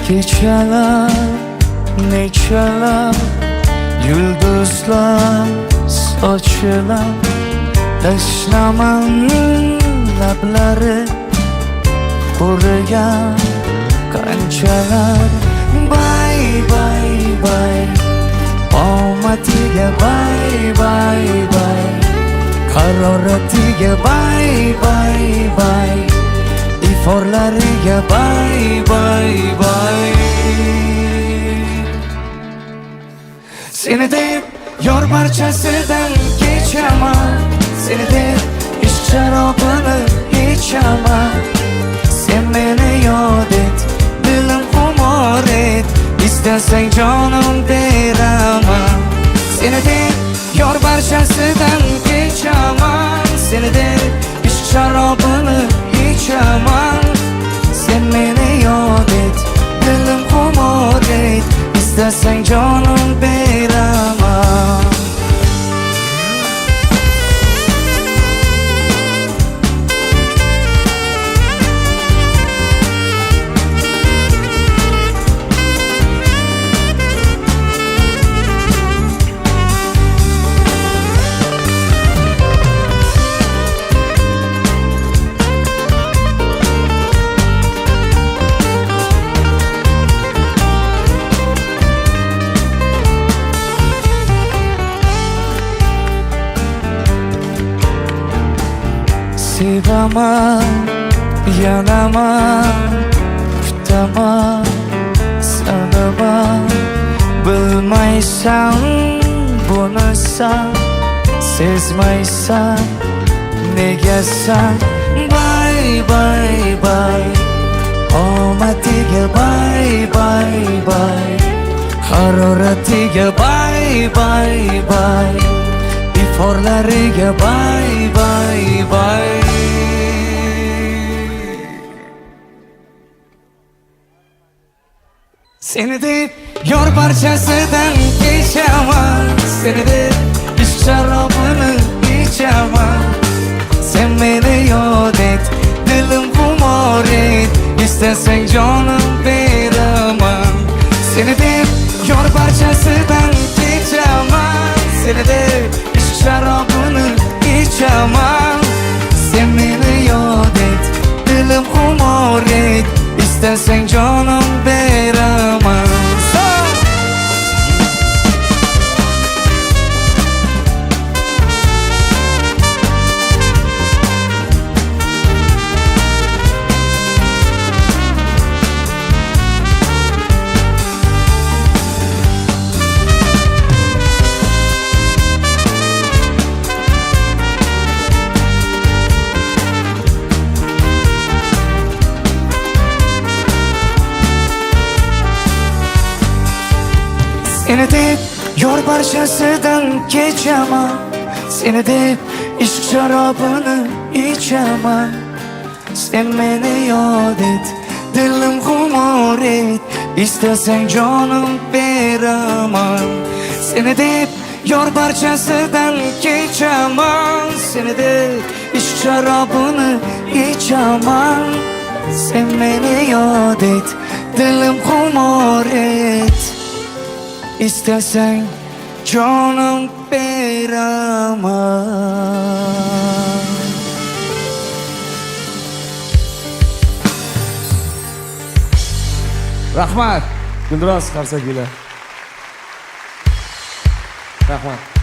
Kechalar, nechalar yulduzlar sochilar, tashlaman lablari qurigan qanchalar. Bay bay bay, omadiga bay bay bay, haroratiga bay bay bay, iforlariga bay bay bay. Seni deb yor barchasidan kechaman, seni deb ishq sharobini ichaman. Sen meni yod et, dilim xumor et, istasang jonim beraman. Seni deb yor barchasidan kechaman, seni deb ishq sharobini ichaman. Sen meni yod et, dilim xumor et, istasang jonim beraman. Sevaman, yanaman, kutaman, sanaman. Bilmaysan buni san, sezmaysan negasan. Bay bay bay, omadiga bay bay bay, haroratiga bay bay bay, iforlariga bay bay bay. Seni deb yor barchasidan kechaman, seni deb ishq sharobini ichaman. Sen meni yod et, dilim xumor et, istasang jonim beraman. Seni deb yor barchasidan kechaman, seni deb ishq sharobini ichaman. Sen meni yod et, dilim xumor et, istasang jonim beraman. Seni deb yor barchasidan kechaman, seni deb ishq sharobini ichaman. Sen meni yod et, dilim xumor et, istasang jonim beraman. Seni deb yor barchasidan kechaman, seni deb ishq sharobini ichaman. Sen meni yod et, dilim xumor et, istasang jonim beraman. Rahmat Guldiroz Qarsakiylar. Rahmat.